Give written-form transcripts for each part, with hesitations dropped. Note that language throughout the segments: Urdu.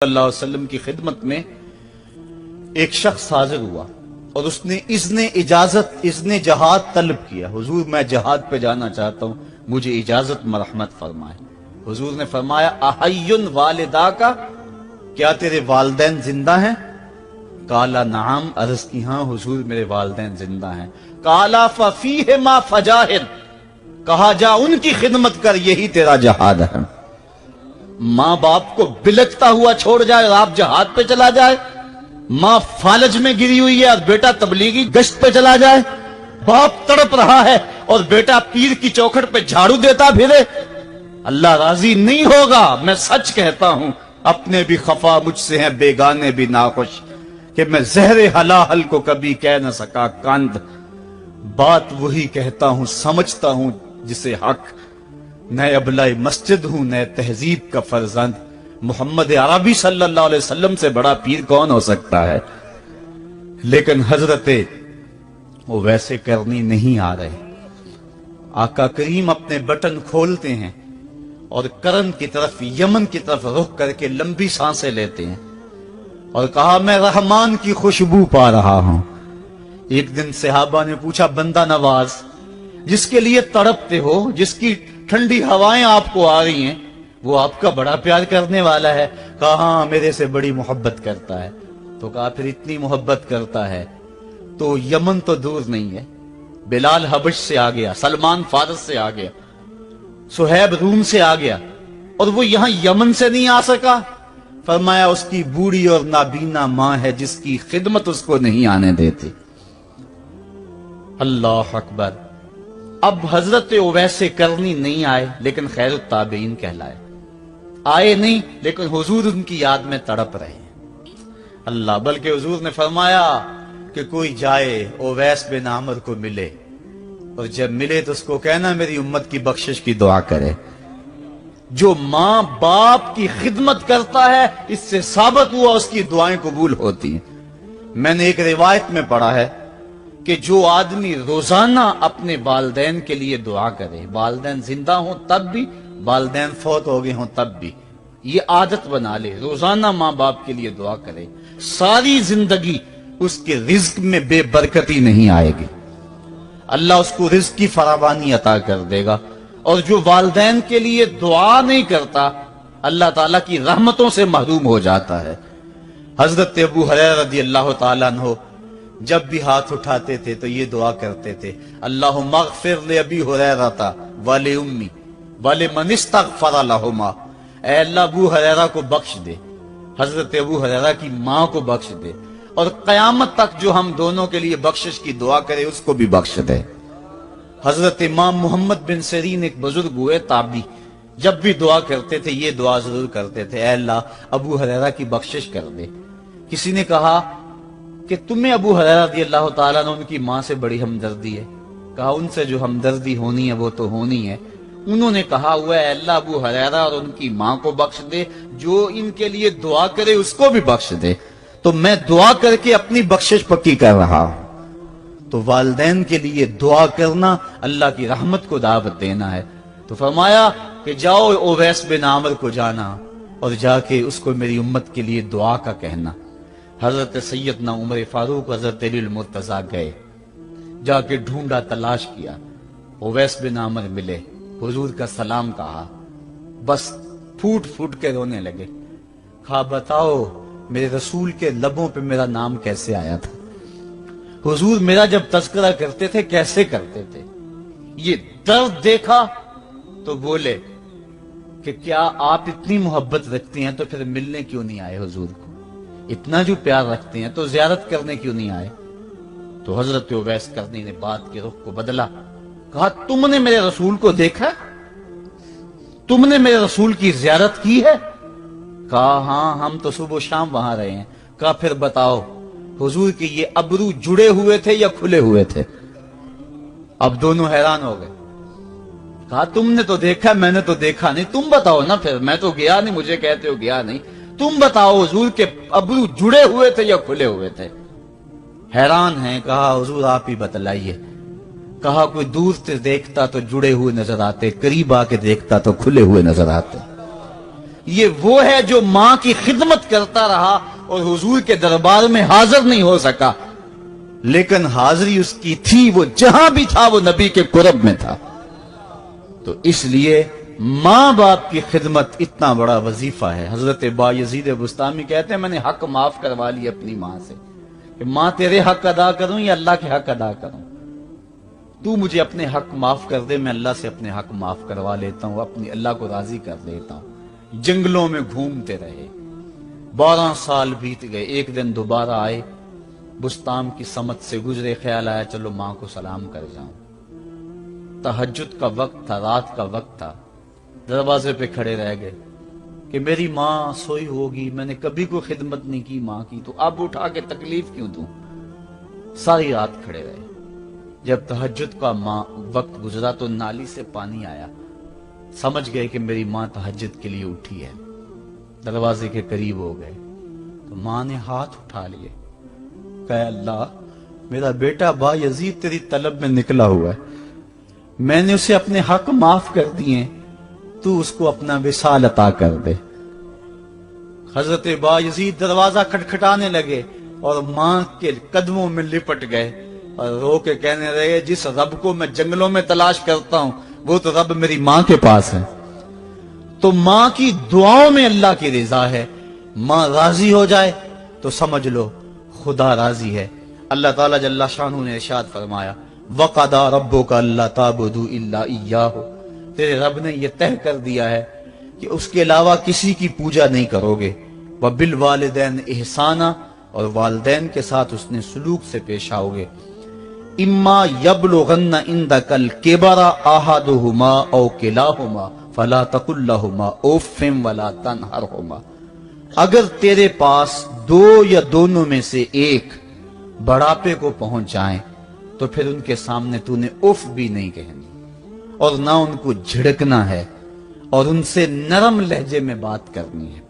اللہ علیہ وسلم کی خدمت میں ایک شخص حاضر ہوا اور اس نے اذن جہاد طلب کیا. حضور میں جہاد پہ جانا چاہتا ہوں, مجھے اجازت مرحمت فرمائے. حضور نے فرمایا احیٌ والدا کا, کیا تیرے والدین زندہ ہیں؟ قالا نعم, عرض کی ہاں حضور میرے والدین زندہ ہیں. قالا ففیہما فجاہد, کہا جا ان کی خدمت کر, یہی تیرا جہاد ہے. ماں باپ کو بلکتا ہوا چھوڑ جائے اور آپ جہاد پہ چلا جائے, ماں فالج میں گری ہوئی ہے اور بیٹا تبلیغی گشت پہ چلا جائے, باپ تڑپ رہا ہے اور بیٹا پیر کی چوکھٹ پہ جھاڑو دیتا پھرے, اللہ راضی نہیں ہوگا. میں سچ کہتا ہوں, اپنے بھی خفا مجھ سے ہیں, بیگانے بھی ناخوش, کہ میں زہر حلاحل کو کبھی کہہ نہ سکا کاند. بات وہی کہتا ہوں, سمجھتا ہوں جسے حق, نئے ابلۂ مسجد ہوں, نئے تہذیب کا فرزند. محمد عربی صلی اللہ علیہ وسلم سے بڑا پیر کون ہو سکتا ہے؟ لیکن حضرت وہ ویسے کرنی نہیں آ رہے. آقا کریم اپنے بٹن کھولتے ہیں اور کرن کی طرف, یمن کی طرف رخ کر کے لمبی سانسیں لیتے ہیں اور کہا میں رحمان کی خوشبو پا رہا ہوں. ایک دن صحابہ نے پوچھا بندہ نواز جس کے لیے تڑپتے ہو, جس کی ٹھنڈی ہوائیں آپ کو آ رہی ہیں, وہ آپ کا بڑا پیار کرنے والا ہے. کہا ہاں میرے سے بڑی محبت کرتا ہے. تو کہا پھر اتنی محبت کرتا ہے تو یمن تو دور نہیں ہے, بلال حبش سے آ گیا, سلمان فارس سے آ گیا, سہیب روم سے آ گیا, اور وہ یہاں یمن سے نہیں آ سکا. فرمایا اس کی بوڑھی اور نابینا ماں ہے جس کی خدمت اس کو نہیں آنے دیتی. اللہ اکبر. اب حضرت اویس کرنی نہیں آئے لیکن خیر التابعین کہلائے. آئے نہیں لیکن حضور ان کی یاد میں تڑپ رہے ہیں. اللہ, بلکہ حضور نے فرمایا کہ کوئی جائے اویس بن عامر کو ملے, اور جب ملے تو اس کو کہنا میری امت کی بخشش کی دعا کرے. جو ماں باپ کی خدمت کرتا ہے اس سے ثابت ہوا اس کی دعائیں قبول ہوتی ہیں. میں نے ایک روایت میں پڑھا ہے کہ جو آدمی روزانہ اپنے والدین کے لیے دعا کرے, والدین زندہ ہوں تب بھی, والدین فوت ہو گئے ہوں تب بھی, یہ عادت بنا لے, روزانہ ماں باپ کے لیے دعا کرے, ساری زندگی اس کے رزق میں بے برکتی نہیں آئے گی, اللہ اس کو رزق کی فراوانی عطا کر دے گا. اور جو والدین کے لیے دعا نہیں کرتا اللہ تعالیٰ کی رحمتوں سے محروم ہو جاتا ہے. حضرت ابو ہریرہ رضی اللہ تعالیٰ عنہ جب بھی ہاتھ اٹھاتے تھے تو یہ دعا کرتے تھے, اللہم اغفر لابی ہریرہ ولأمی ولمن استغفر لہما. اے اللہ ابو ہریرہ کو بخش دے, حضرت ابو ہریرہ کی ماں کو بخش دے, اور قیامت تک جو ہم دونوں کے لیے بخشش کی دعا کرے اس کو بھی بخش دے. حضرت امام محمد بن سیرین ایک بزرگ ہوئے تابعی, جب بھی دعا کرتے تھے یہ دعا ضرور کرتے تھے, اے اللہ ابو ہریرہ کی بخشش کر دے. کسی نے کہا کہ تمہیں ابو ہریرہ رضی اللہ تعالیٰ نے ان کی ماں سے بڑی ہمدردی ہے. کہا ان سے جو ہمدردی ہونی ہے وہ تو ہونی ہے. انہوں نے کہا ہوا اے اللہ ابو ہریرہ اور ان کی ماں کو بخش دے, جو ان کے لیے دعا کرے اس کو بھی بخش دے. تو میں دعا کر کے اپنی بخشش پکی کر رہا ہوں. تو والدین کے لیے دعا کرنا اللہ کی رحمت کو دعوت دینا ہے. تو فرمایا کہ جاؤ اویس بن عامر کو جانا اور جا کے اس کو میری امت کے لیے دعا کا کہنا. حضرت سیدنا عمر فاروق حضرت علی المرتضیٰ گئے, جا کے ڈھونڈا, تلاش کیا, اویس بن عامر ملے, حضور کا سلام کہا, بس پھوٹ پھوٹ کے رونے لگے. کہا بتاؤ میرے رسول کے لبوں پہ میرا نام کیسے آیا تھا؟ حضور میرا جب تذکرہ کرتے تھے کیسے کرتے تھے؟ یہ درد دیکھا تو بولے کہ کیا آپ اتنی محبت رکھتے ہیں تو پھر ملنے کیوں نہیں آئے حضور کو؟ اتنا جو پیار رکھتے ہیں تو زیارت کرنے کیوں نہیں آئے؟ تو حضرت اویس کرنی نے بات کے رخ کو بدلا. کہا تم نے میرے رسول کو دیکھا؟ تم نے میرے رسول کی زیارت کی ہے؟ کہا ہاں ہم تو صبح و شام وہاں رہے ہیں. کہا پھر بتاؤ حضور کے یہ ابرو جڑے ہوئے تھے یا کھلے ہوئے تھے؟ اب دونوں حیران ہو گئے. کہا تم نے تو دیکھا, میں نے تو دیکھا نہیں, تم بتاؤ نا. پھر میں تو گیا نہیں, مجھے کہتے ہو گیا نہیں, تم بتاؤ حضور کے ابرو جڑے ہوئے تھے یا کھلے ہوئے تھے؟ حیران ہیں. کہا حضور آپ ہی بتلائیے. کہا کوئی دور سے دیکھتا تو جڑے ہوئے نظر آتے, قریب آ کے دیکھتا تو کھلے ہوئے نظر آتے. یہ وہ ہے جو ماں کی خدمت کرتا رہا اور حضور کے دربار میں حاضر نہیں ہو سکا، لیکن حاضری اس کی تھی، وہ جہاں بھی تھا وہ نبی کے قرب میں تھا۔ تو اس لیے ماں باپ کی خدمت اتنا بڑا وظیفہ ہے۔ حضرت بایزید بستامی کہتے ہیں میں نے حق معاف کروا لی اپنی ماں سے، کہ ماں تیرے حق ادا کروں یا اللہ کے حق ادا کروں، تو مجھے اپنے حق معاف کر دے، میں اللہ سے اپنے حق معاف کروا لیتا ہوں، اپنی اللہ کو راضی کر لیتا ہوں۔ جنگلوں میں گھومتے رہے، 12 سال بیت گئے، ایک دن دوبارہ آئے، بستام کی سمت سے گزرے، خیال آیا چلو ماں کو سلام کر جاؤں۔ تہجد کا وقت تھا، رات کا وقت تھا، دروازے پہ کھڑے رہ گئے کہ میری ماں سوئی ہوگی، میں نے کبھی کوئی خدمت نہیں کی ماں کی، تو اب اٹھا کے تکلیف کیوں دوں؟ ساری رات کھڑے رہے۔ جب تہجد کا وقت گزرا تو نالی سے پانی آیا، سمجھ گئے کہ میری ماں تہجد کے لیے اٹھی ہے، دروازے کے قریب ہو گئے تو ماں نے ہاتھ اٹھا لیے، کہا اللہ میرا بیٹا با یزید تیری طلب میں نکلا ہوا ہے، میں نے اسے اپنے حق معاف کر دیے، تو اس کو اپنا وصال عطا کر دے۔ حضرت با یزید دروازہ کھٹکھٹانے لگے اور ماں کے قدموں میں لپٹ گئے اور رو کے کہنے لگے جس رب کو میں جنگلوں میں تلاش کرتا ہوں وہ تو رب میری ماں کے پاس ہے۔ تو ماں کی دعاؤں میں اللہ کی رضا ہے، ماں راضی ہو جائے تو سمجھ لو خدا راضی ہے۔ اللہ تعالیٰ جل شانہ نے ارشاد فرمایا وَقَضَىٰ رَبُّكَ أَلَّا تَعْبُدُوا إِلَّا إِيَّاهُ، تیرے رب نے یہ طے کر دیا ہے کہ اس کے علاوہ کسی کی پوجا نہیں کرو گے، وَبِالْوَالِدَيْنِ إِحْسَانًا، اور والدین کے ساتھ اس نے سلوک سے پیش آؤ گے۔ اما یبلغن عندک الکبر احدہما او کلاہما فلا تقل لہما اف ولا تنہرہما، اگر تیرے پاس دو یا دونوں میں سے ایک بڑھاپے کو پہنچ جائیں تو پھر ان کے سامنے تو نے اف بھی نہیں کہنی اور نہ ان کو جھڑکنا ہے اور ان سے نرم لہجے میں بات کرنی ہے۔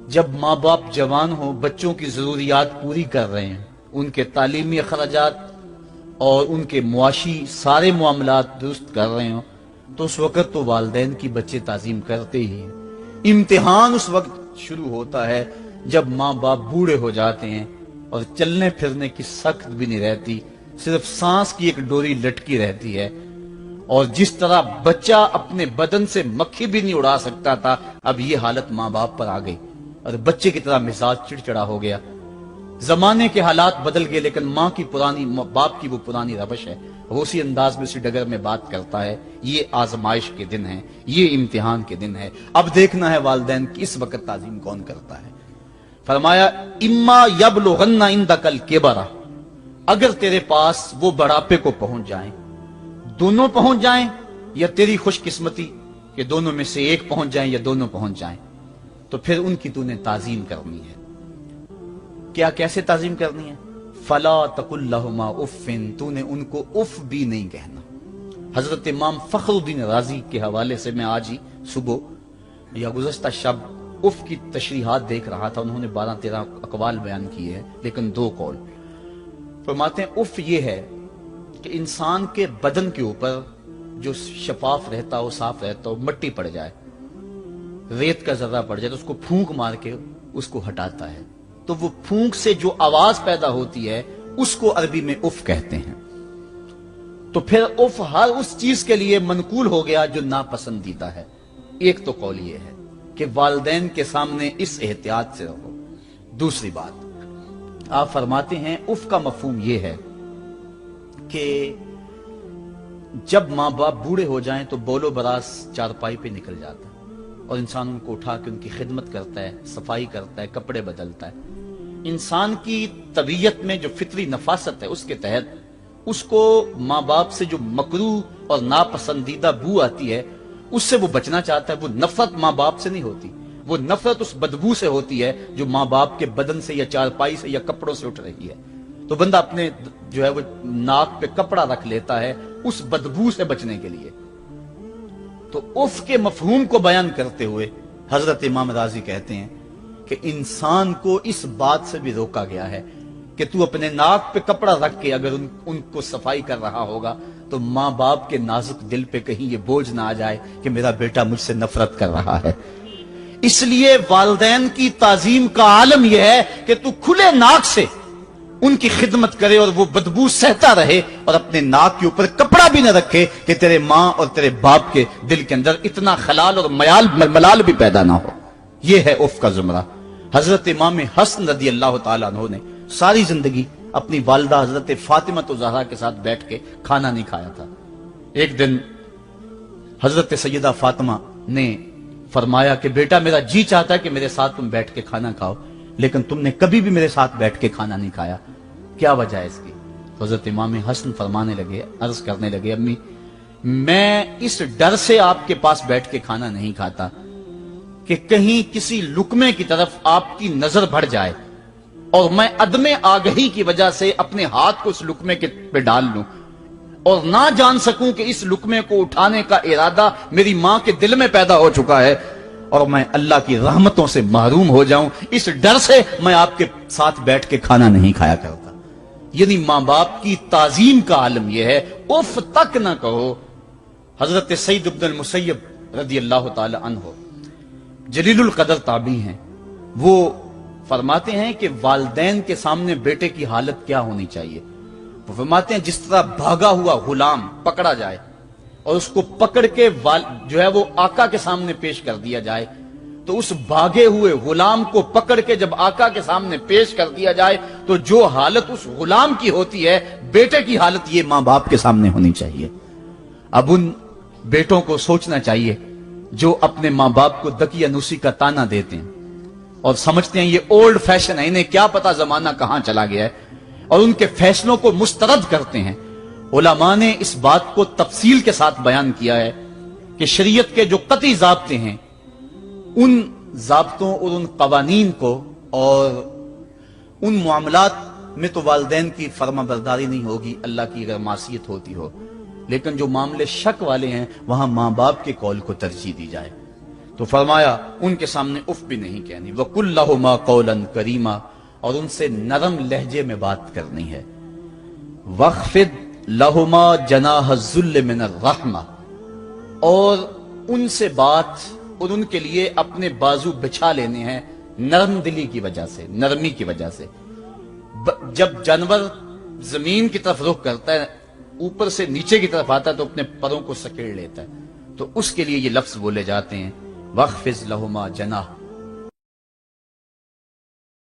جب ماں باپ جوان ہو، بچوں کی ضروریات پوری کر رہے ہیں، ان کے تعلیمی اخراجات اور ان کے معاشی سارے معاملات درست کر رہے ہوں، تو اس وقت تو والدین کی بچے تعظیم کرتے ہی ہیں۔ امتحان اس وقت شروع ہوتا ہے جب ماں باپ بوڑھے ہو جاتے ہیں اور چلنے پھرنے کی سخت بھی نہیں رہتی، صرف سانس کی ایک ڈوری لٹکی رہتی ہے، اور جس طرح بچہ اپنے بدن سے مکھی بھی نہیں اڑا سکتا تھا، اب یہ حالت ماں باپ پر آ گئی اور بچے کی طرح مزاج چڑچڑا ہو گیا۔ زمانے کے حالات بدل گئے لیکن ماں کی باپ کی وہ پرانی روش ہے، وہ اسی انداز میں اسی ڈگر میں بات کرتا ہے۔ یہ آزمائش کے دن ہیں، یہ امتحان کے دن ہے، اب دیکھنا ہے والدین کی اس وقت تعظیم کون کرتا ہے۔ فرمایا اما یبلغن عندک الکبر، اگر تیرے پاس وہ بڑھاپے کو پہنچ جائیں، دونوں پہنچ جائیں یا تیری خوش قسمتی کہ دونوں میں سے ایک پہنچ جائیں یا دونوں پہنچ جائیں، تو پھر ان کی تو نے تعظیم کرنی ہے۔ کیا کیسے تعظیم کرنی ہے؟ فلا تقل لہما اف، تو نے ان کو اف بھی نہیں کہنا۔ حضرت امام فخر الدین رازی کے حوالے سے میں آج ہی صبح یا گزشتہ شب اف کی تشریحات دیکھ رہا تھا، انہوں نے 12-13 اقوال بیان کیے ہیں لیکن 2 قول فرماتے ہیں۔ اف یہ ہے کہ انسان کے بدن کے اوپر جو شفاف رہتا ہو، صاف رہتا ہو، مٹی پڑ جائے، ریت کا ذرہ پڑ جائے تو اس کو پھونک مار کے اس کو ہٹاتا ہے، تو وہ پھونک سے جو آواز پیدا ہوتی ہے اس کو عربی میں اف کہتے ہیں۔ تو پھر اف ہر اس چیز کے لیے منقول ہو گیا جو ناپسندیدہ ہے۔ ایک تو قول یہ ہے کہ والدین کے سامنے اس احتیاط سے رہو۔ دوسری بات آپ فرماتے ہیں اف کا مفہوم یہ ہے کہ جب ماں باپ بوڑھے ہو جائیں تو بول و براز چارپائی پہ نکل جاتا ہے اور انسان ان کو اٹھا کے ان کی خدمت کرتا ہے، صفائی کرتا ہے، کپڑے بدلتا ہے۔ انسان کی طبیعت میں جو فطری نفاست ہے اس کے تحت اس کو ماں باپ سے جو مکروہ اور ناپسندیدہ بو آتی ہے اس سے وہ بچنا چاہتا ہے۔ وہ نفرت ماں باپ سے نہیں ہوتی، وہ نفرت اس بدبو سے ہوتی ہے جو ماں باپ کے بدن سے یا چارپائی سے یا کپڑوں سے اٹھ رہی ہے۔ تو بندہ اپنے جو ہے وہ ناک پہ کپڑا رکھ لیتا ہے اس بدبو سے بچنے کے لیے۔ تو اف کے مفہوم کو بیان کرتے ہوئے حضرت امام رازی کہتے ہیں کہ انسان کو اس بات سے بھی روکا گیا ہے کہ تو اپنے ناک پہ کپڑا رکھ کے اگر ان کو صفائی کر رہا ہوگا تو ماں باپ کے نازک دل پہ کہیں یہ بوجھ نہ آ جائے کہ میرا بیٹا مجھ سے نفرت کر رہا ہے۔ اس لیے والدین کی تعظیم کا عالم یہ ہے کہ تو کھلے ناک سے ان کی خدمت کرے اور وہ بدبو سہتا رہے اور اپنے ناک کے اوپر کپڑا بھی نہ رکھے کہ تیرے ماں اور تیرے باپ کے دل کے اندر اتنا خلال اور ملال بھی پیدا نہ ہو۔ یہ ہے عف کا زمرہ۔ حضرت امام حسن رضی اللہ تعالیٰ عنہ نے ساری زندگی اپنی والدہ حضرت فاطمہ زہرا کے ساتھ بیٹھ کے کھانا نہیں کھایا تھا۔ ایک دن حضرت سیدہ فاطمہ نے فرمایا کہ بیٹا میرا جی چاہتا ہے کہ میرے ساتھ تم بیٹھ کے کھانا کھاؤ، لیکن تم نے کبھی بھی میرے ساتھ بیٹھ کے کھانا نہیں کھایا، کیا وجہ ہے اس کی؟ حضرت امام حسن فرمانے لگے، عرض کرنے لگے، امی میں اس ڈر سے آپ کے پاس بیٹھ کے کھانا نہیں کھاتا کہ کہیں کسی لقمے کی طرف آپ کی نظر بڑھ جائے اور میں عدم آگہی کی وجہ سے اپنے ہاتھ کو اس لقمے کے پہ ڈال لوں اور نہ جان سکوں کہ اس لقمے کو اٹھانے کا ارادہ میری ماں کے دل میں پیدا ہو چکا ہے اور میں اللہ کی رحمتوں سے محروم ہو جاؤں، اس ڈر سے میں آپ کے ساتھ بیٹھ کے کھانا نہیں کھایا کرتا۔ یعنی ماں باپ کی تعظیم کا عالم یہ ہے، اف تک نہ کہو۔ حضرت سعید بن المسیب رضی اللہ تعالی عنہ جلیل القدر تابعی ہیں، وہ فرماتے ہیں کہ والدین کے سامنے بیٹے کی حالت کیا ہونی چاہیے۔ وہ فرماتے ہیں جس طرح بھاگا ہوا غلام پکڑا جائے اور اس کو پکڑ کے جو ہے وہ آقا کے سامنے پیش کر دیا جائے، تو اس بھاگے ہوئے غلام کو پکڑ کے جب آقا کے سامنے پیش کر دیا جائے تو جو حالت اس غلام کی ہوتی ہے، بیٹے کی حالت یہ ماں باپ کے سامنے ہونی چاہیے۔ اب ان بیٹوں کو سوچنا چاہیے جو اپنے ماں باپ کو دقیانوسی کا تانا دیتے ہیں اور سمجھتے ہیں یہ اولڈ فیشن ہے، انہیں کیا پتا زمانہ کہاں چلا گیا ہے، اور ان کے فیصلوں کو مسترد کرتے ہیں۔ علماء نے اس بات کو تفصیل کے ساتھ بیان کیا ہے کہ شریعت کے جو قطعی ضابطے ہیں، ان ضابطوں اور ان قوانین کو اور ان معاملات میں تو والدین کی فرما برداری نہیں ہوگی اللہ کی اگر معصیت ہوتی ہو، لیکن جو معاملے شک والے ہیں وہاں ماں باپ کے قول کو ترجیح دی جائے۔ تو فرمایا ان کے سامنے اف بھی نہیں کہنی، وَقُلْ لَهُمَا قَوْلًا كَرِيمًا، اور ان سے نرم لہجے میں بات کرنی ہے۔ وَاخْفِضْ لَهُمَا جَنَاحَ الذُّلِّ مِنَ الرَّحْمَةِ، اور ان سے بات اور ان کے لیے اپنے بازو بچھا لینے ہیں نرم دلی کی وجہ سے، نرمی کی وجہ سے۔ جب جانور زمین کی طرف رخ کرتا ہے، اوپر سے نیچے کی طرف آتا ہے تو اپنے پروں کو سکیڑ لیتا ہے، تو اس کے لیے یہ لفظ بولے جاتے ہیں وَاخْفِضْ لَهُمَا جَنَاحَ